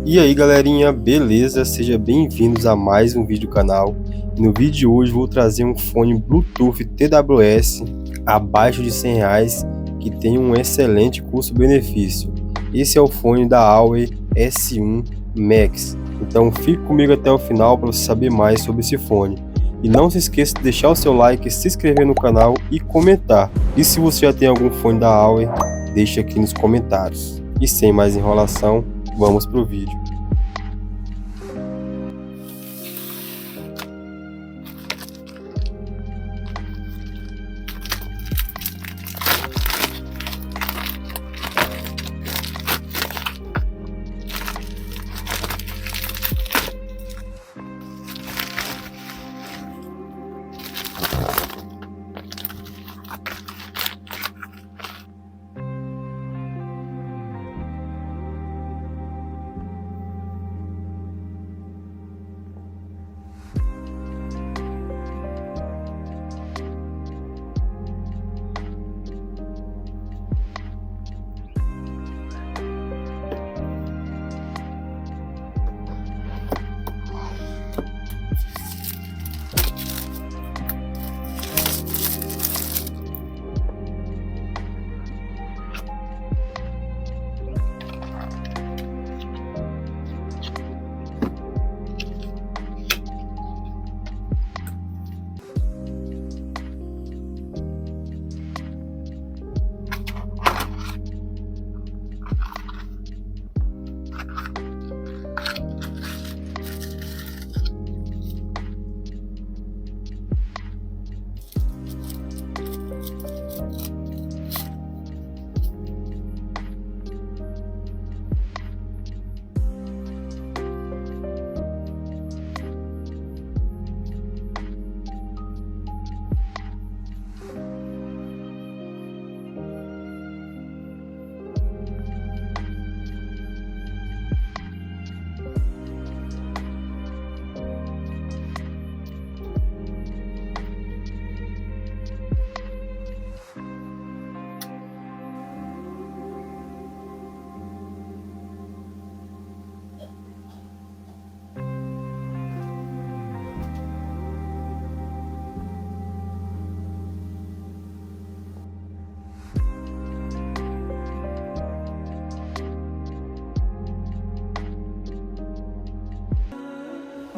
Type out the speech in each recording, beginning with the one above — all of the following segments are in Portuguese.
E aí galerinha, beleza? Sejam bem-vindos a mais um vídeo do canal. E no vídeo de hoje vou trazer um fone Bluetooth TWS abaixo de R$100 que tem um excelente custo-benefício. Esse é o fone da Huawei S1 Max. Então fique comigo até o final para você saber mais sobre esse fone. E não se esqueça de deixar o seu like, se inscrever no canal e comentar. E se você já tem algum fone da Huawei, deixe aqui nos comentários. E sem mais enrolação, vamos pro vídeo.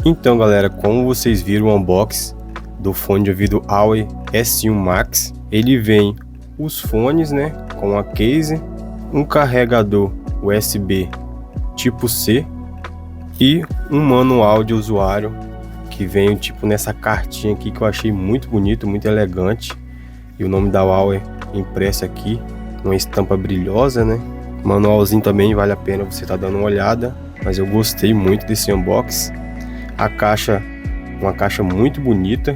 Então galera, como vocês viram o unboxing do fone de ouvido Huawei S1 Max, ele vem os fones, né, com a case, um carregador USB tipo C e um manual de usuário que vem tipo nessa cartinha aqui que eu achei muito bonito, muito elegante, e o nome da Huawei impresso aqui, uma estampa brilhosa, né? Manualzinho também vale a pena você estar dando uma olhada, mas eu gostei muito desse unboxing. A caixa, uma caixa muito bonita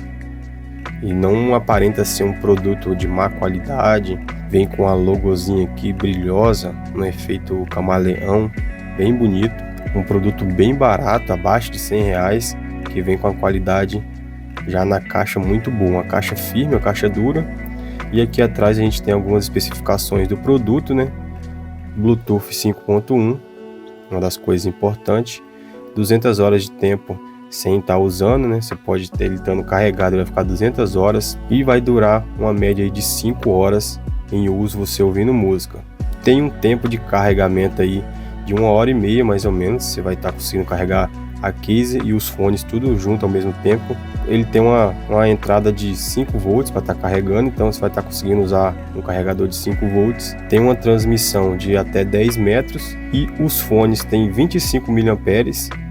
e não aparenta ser um produto de má qualidade. Vem com a logozinha aqui brilhosa, no efeito camaleão, bem bonito. Um produto bem barato, abaixo de R$100, que vem com a qualidade já na caixa muito boa. Uma caixa firme, uma caixa dura. E aqui atrás a gente tem algumas especificações do produto, né? Bluetooth 5.1, uma das coisas importantes. 200 horas de tempo sem estar usando, né? Você pode ter ele estando carregado, ele vai ficar 200 horas e vai durar uma média aí de 5 horas em uso você ouvindo música. Tem um tempo de carregamento aí de 1h30 mais ou menos, você vai estar conseguindo carregar a case e os fones tudo junto ao mesmo tempo. Ele tem uma entrada de 5 volts para estar carregando, então você vai estar conseguindo usar um carregador de 5 volts. Tem uma transmissão de até 10 metros e os fones têm 25 mAh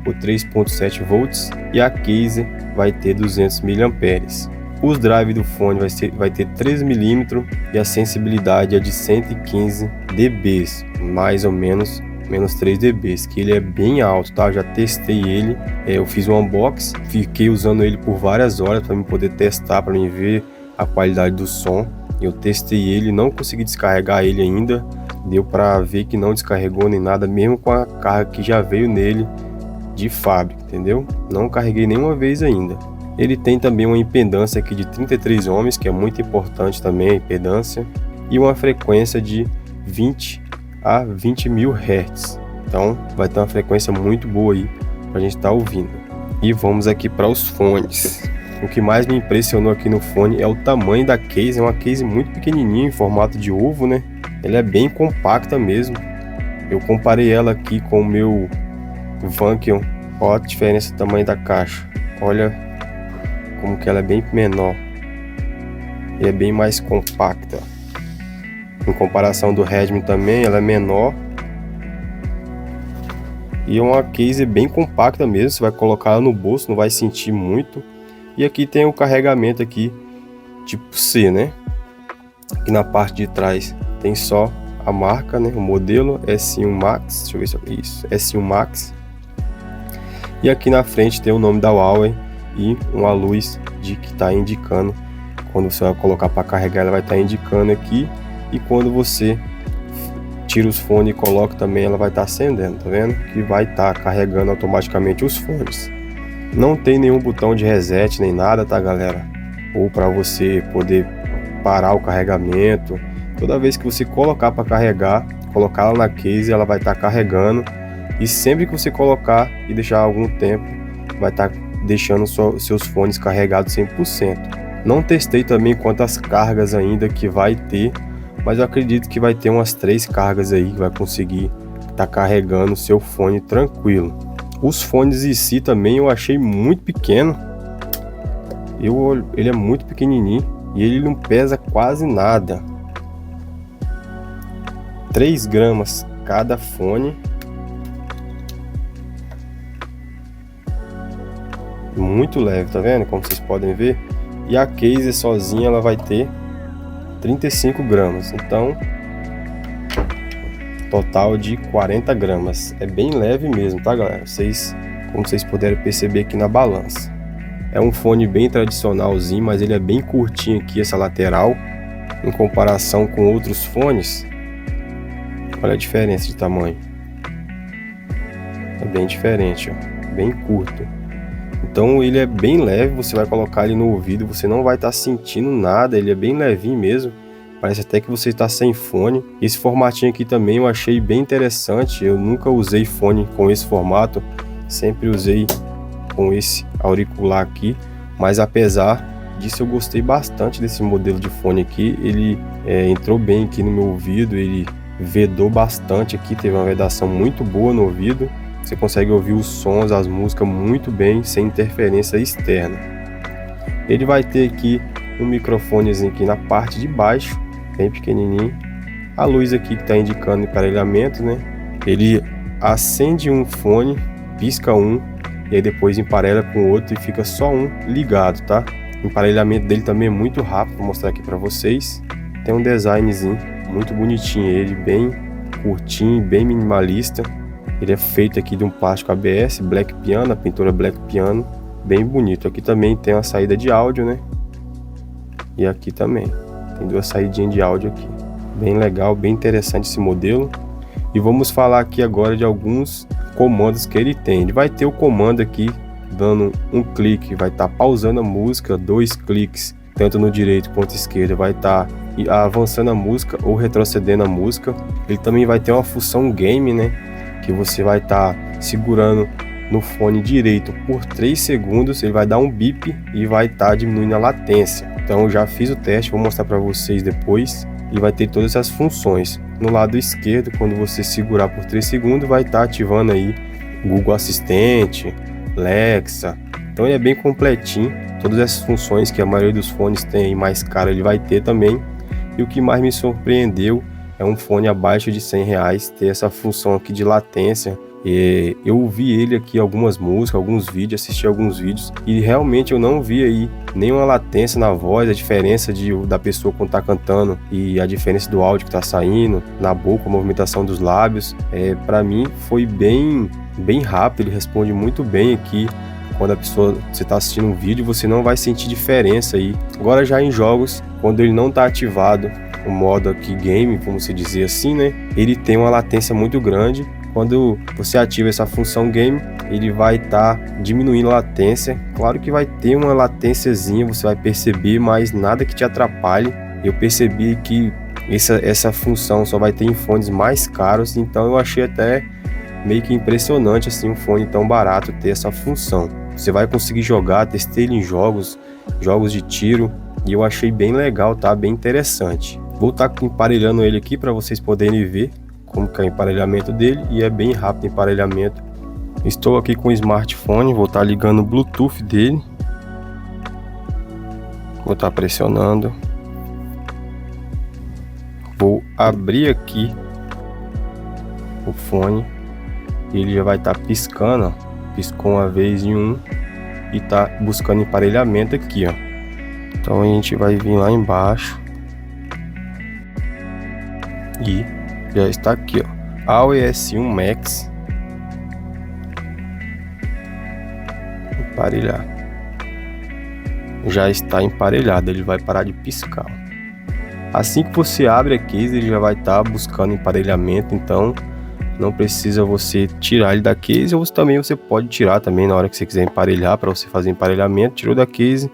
por 3.7 volts e a case vai ter 200 mAh. Os drive do fone vai ter 3 mm e a sensibilidade é de 115 dB, mais ou menos menos 3 dB, que ele é bem alto, tá? Eu já testei ele, eu fiz um unboxing, fiquei usando ele por várias horas para me poder testar, para mim ver a qualidade do som. Eu testei ele, não consegui descarregar ele ainda, deu para ver que não descarregou nem nada, mesmo com a carga que já veio nele de fábrica, entendeu? Não carreguei nenhuma vez ainda. Ele tem também uma impedância aqui de 33 ohms, que é muito importante também a impedância, e uma frequência de 20 a 20 mil Hz. Então vai ter uma frequência muito boa aí pra gente estar ouvindo. E vamos aqui para os fones. O que mais me impressionou aqui no fone é o tamanho da case. É uma case muito pequenininha, em formato de ovo, né? Ela é bem compacta mesmo. Eu comparei ela aqui com o meu Vankion. Olha a diferença do tamanho da caixa. Olha como que ela é bem menor. E é bem mais compacta. Em comparação do Redmi também, ela é menor. E é uma case bem compacta mesmo. Você vai colocar ela no bolso, não vai sentir muito. E aqui tem o carregamento aqui, tipo C, né? Aqui na parte de trás tem só a marca, né? O modelo S1 Max. Deixa eu ver se é isso. S1 Max. E aqui na frente tem o nome da Huawei e uma luz que está indicando. Quando você vai colocar para carregar, ela vai estar indicando aqui. E quando você tira os fones e coloca também, ela vai estar acendendo, tá vendo? Que vai estar carregando automaticamente os fones. Não tem nenhum botão de reset nem nada, tá, galera? Ou para você poder parar o carregamento. Toda vez que você colocar para carregar, colocar ela na case, ela vai estar carregando. E sempre que você colocar e deixar algum tempo, vai estar deixando seus fones carregados 100%. Não testei também quantas cargas ainda que vai ter, mas eu acredito que vai ter umas 3 cargas aí que vai conseguir estar carregando o seu fone tranquilo. Os fones em si também eu achei muito pequeno. Ele é muito pequenininho e ele não pesa quase nada. 3 gramas cada fone. Muito leve, tá vendo? Como vocês podem ver. E a case sozinha ela vai ter 35 gramas. Então, total de 40 gramas. É bem leve mesmo, tá, galera? Como vocês puderam perceber aqui na balança. É um fone bem tradicionalzinho, mas ele é bem curtinho aqui, essa lateral. Em comparação com outros fones. Olha a diferença de tamanho. É bem diferente, ó. Bem curto. Então ele é bem leve, você vai colocar ele no ouvido, você não vai estar sentindo nada, ele é bem levinho mesmo. Parece até que você está sem fone. Esse formatinho aqui também eu achei bem interessante. Eu nunca usei fone com esse formato. Sempre usei com esse auricular aqui. Mas apesar disso eu gostei bastante desse modelo de fone aqui. Ele entrou bem aqui no meu ouvido. Ele vedou bastante aqui. Teve uma vedação muito boa no ouvido. Você consegue ouvir os sons, as músicas muito bem, sem interferência externa. Ele vai ter aqui um microfonezinho aqui na parte de baixo, bem pequenininho. A luz aqui que está indicando emparelhamento, né? Ele acende um fone, pisca um e aí depois emparelha com o outro e fica só um ligado, tá? O emparelhamento dele também é muito rápido, vou mostrar aqui para vocês. Tem um designzinho muito bonitinho, ele bem curtinho, bem minimalista. Ele é feito aqui de um plástico ABS, Black Piano, a pintura Black Piano, bem bonito. Aqui também tem uma saída de áudio, né? E aqui também. Tem 2 saídinhas de áudio aqui. Bem legal, bem interessante esse modelo. E vamos falar aqui agora de alguns comandos que ele tem. Ele vai ter o comando aqui, dando um clique, vai estar pausando a música, 2 cliques, tanto no direito quanto esquerdo, vai estar avançando a música ou retrocedendo a música. Ele também vai ter uma função game, né? Que você vai estar segurando no fone direito por 3 segundos, ele vai dar um bip e vai estar diminuindo a latência. Então eu já fiz o teste, vou mostrar para vocês depois. E vai ter todas essas funções. No lado esquerdo, quando você segurar por 3 segundos, vai estar ativando aí Google Assistente, Alexa. Então ele é bem completinho. Todas essas funções que a maioria dos fones tem mais caro, ele vai ter também. E o que mais me surpreendeu é um fone abaixo de R$100 ter essa função aqui de latência. Eu ouvi ele aqui algumas músicas, alguns vídeos, assisti alguns vídeos e realmente eu não vi aí nenhuma latência na voz, a diferença da pessoa quando tá cantando e a diferença do áudio que tá saindo na boca, a movimentação dos lábios. Para mim foi bem rápido, ele responde muito bem aqui. Quando você está assistindo um vídeo, você não vai sentir diferença aí. Agora já em jogos, quando ele não está ativado, o modo aqui game, vamos dizer assim, né? Ele tem uma latência muito grande. Quando você ativa essa função game, ele vai estar diminuindo a latência. Claro que vai ter uma latênciazinha, você vai perceber, mas nada que te atrapalhe. Eu percebi que essa função só vai ter em fones mais caros, então eu achei até meio que impressionante assim um fone tão barato ter essa função. Você vai conseguir jogar, testei ele em jogos de tiro, e eu achei bem legal, tá? Bem interessante. Vou estar emparelhando ele aqui para vocês poderem ver como que é o emparelhamento dele, e é bem rápido o emparelhamento. Estou aqui com o smartphone, vou estar ligando o Bluetooth dele. Vou estar pressionando. Vou abrir aqui o fone e ele já vai estar piscando, ó. Piscou uma vez em um e tá buscando emparelhamento aqui, ó. Então a gente vai vir lá embaixo e já está aqui, ó, AUE S1 Max. Emparelhar. Já está emparelhado, ele vai parar de piscar. Assim que você abre a case, ele já vai estar buscando emparelhamento, então não precisa você tirar ele da case, ou você pode tirar também na hora que você quiser emparelhar, para você fazer emparelhamento, tirou da case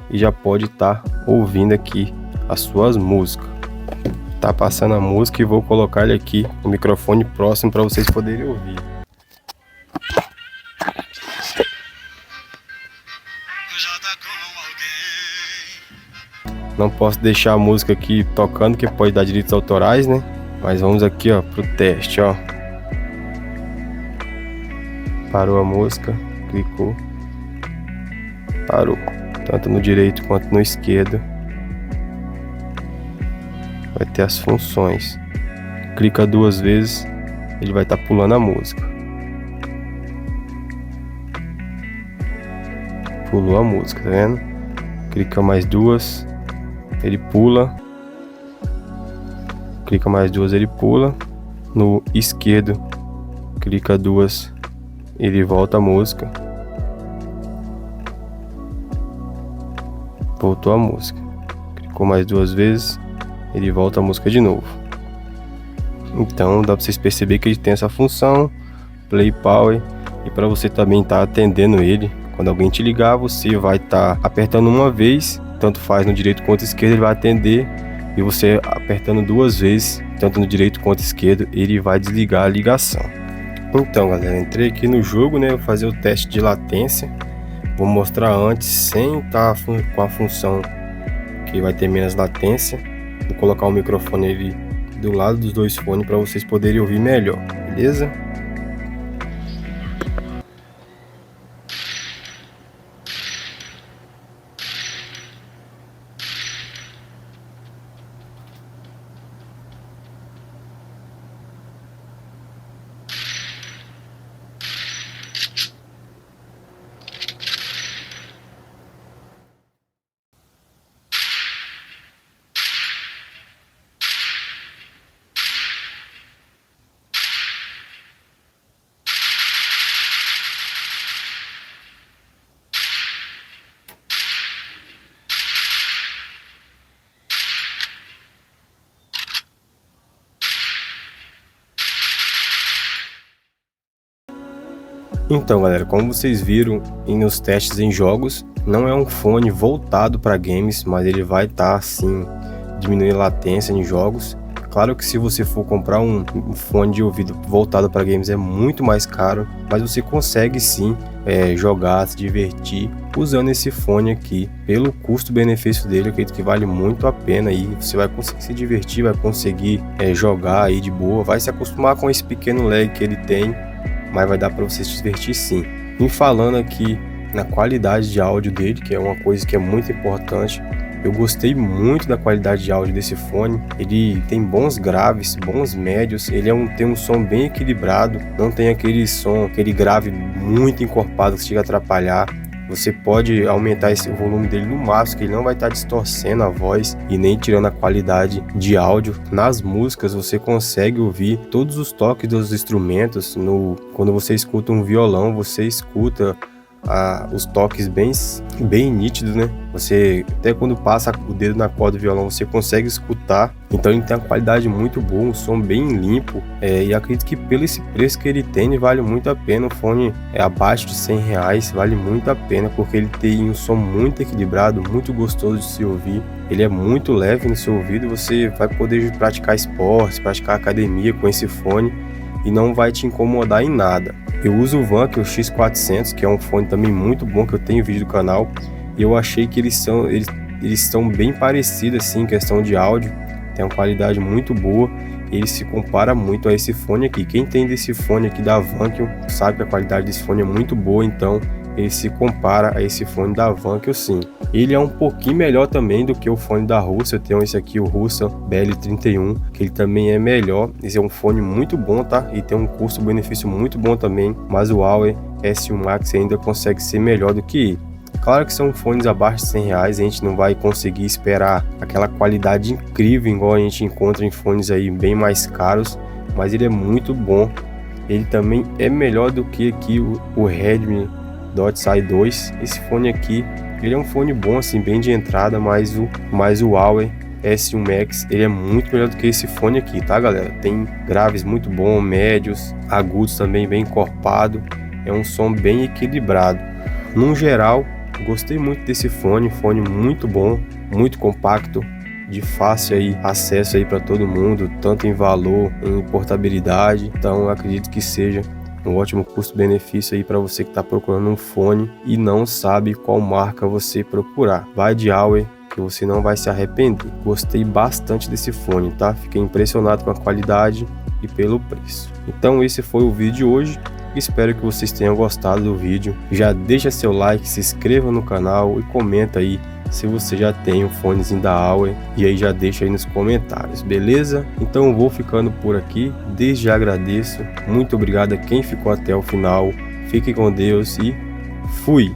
e já pode estar ouvindo aqui as suas músicas. Tá passando a música e vou colocar ele aqui, o microfone próximo para vocês poderem ouvir. Não posso deixar a música aqui tocando, que pode dar direitos autorais, né? Mas vamos aqui, ó, pro teste, ó. Parou a música, clicou, parou, tanto no direito quanto no esquerdo. Vai ter as funções. Clica 2 vezes, ele vai estar pulando a música. Pulou a música, tá vendo? Clica mais 2, ele pula. Clica mais 2, ele pula. No esquerdo, clica 2, ele volta a música. Voltou a música. Clicou mais 2 vezes, ele volta a música de novo. Então dá para vocês perceber que ele tem essa função Play Power, e para você também estar atendendo ele, quando alguém te ligar, você vai estar apertando uma vez, tanto faz no direito quanto esquerdo, ele vai atender. E você apertando 2 vezes, tanto no direito quanto esquerdo, ele vai desligar a ligação. Então, galera, entrei aqui no jogo, né? Vou fazer o teste de latência. Vou mostrar antes, sem estar com a função que vai ter menos latência. Vou colocar o microfone ali do lado dos 2 fones para vocês poderem ouvir melhor, beleza? Então, galera, como vocês viram nos testes em jogos, não é um fone voltado para games, mas ele vai estar assim diminuindo a latência em jogos. Claro que se você for comprar um fone de ouvido voltado para games é muito mais caro, mas você consegue sim jogar, se divertir usando esse fone aqui. Pelo custo-benefício dele, eu acredito que vale muito a pena, e você vai conseguir se divertir, vai conseguir jogar aí de boa, vai se acostumar com esse pequeno lag que ele tem, mas vai dar para você se divertir sim. E falando aqui na qualidade de áudio dele, que é uma coisa que é muito importante, eu gostei muito da qualidade de áudio desse fone. Ele tem bons graves, bons médios, ele tem um som bem equilibrado, não tem aquele som, aquele grave muito encorpado que chega a atrapalhar. Você pode aumentar o volume dele no máximo, que ele não vai estar distorcendo a voz e nem tirando a qualidade de áudio. Nas músicas você consegue ouvir todos os toques dos instrumentos. Quando você escuta um violão, você escuta os toques bem nítidos, né? Você até quando passa o dedo na corda do violão você consegue escutar. Então ele tem uma qualidade muito boa, um som bem limpo, e acredito que pelo esse preço que ele tem, vale muito a pena. O fone é abaixo de R$100, vale muito a pena, porque ele tem um som muito equilibrado, muito gostoso de se ouvir. Ele é muito leve no seu ouvido, você vai poder praticar esportes, praticar academia com esse fone. e não vai te incomodar em nada. Eu uso o Vankel X400, que é um fone também muito bom, que eu tenho vídeo do canal, e eu achei que eles são bem parecidos assim, em questão de áudio, tem uma qualidade muito boa, ele se compara muito a esse fone aqui. Quem tem desse fone aqui da Vankel sabe que a qualidade desse fone é muito boa, então ele se compara a esse fone da Vankel sim. Ele é um pouquinho melhor também do que o fone da Russell. Eu tenho esse aqui, o Russell BL31, que ele também é melhor. Esse é um fone muito bom, tá? E tem um custo-benefício muito bom também, mas o Huawei S1 Max ainda consegue ser melhor do que ele. Claro que são fones abaixo de 100 reais, a gente não vai conseguir esperar aquela qualidade incrível igual a gente encontra em fones aí bem mais caros, mas ele é muito bom. Ele também é melhor do que aqui o Redmi Dot Sai 2. Esse fone aqui, ele é um fone bom assim, bem de entrada, mas o Huawei S1 Max, ele é muito melhor do que esse fone aqui, tá galera? Tem graves muito bons, médios, agudos também bem encorpado, é um som bem equilibrado. No geral, gostei muito desse fone muito bom, muito compacto, de fácil aí acesso aí para todo mundo, tanto em valor, em portabilidade. Então eu acredito que seja um ótimo custo-benefício aí para você que está procurando um fone e não sabe qual marca você procurar. Vai de Huawei que você não vai se arrepender. Gostei bastante desse fone, tá? Fiquei impressionado com a qualidade e pelo preço. Então esse foi o vídeo de hoje. Espero que vocês tenham gostado do vídeo. Já deixa seu like, se inscreva no canal e comenta aí se você já tem um fonezinho da Huawei, e aí já deixa aí nos comentários, beleza? Então eu vou ficando por aqui, desde já agradeço, muito obrigado a quem ficou até o final, fique com Deus e fui!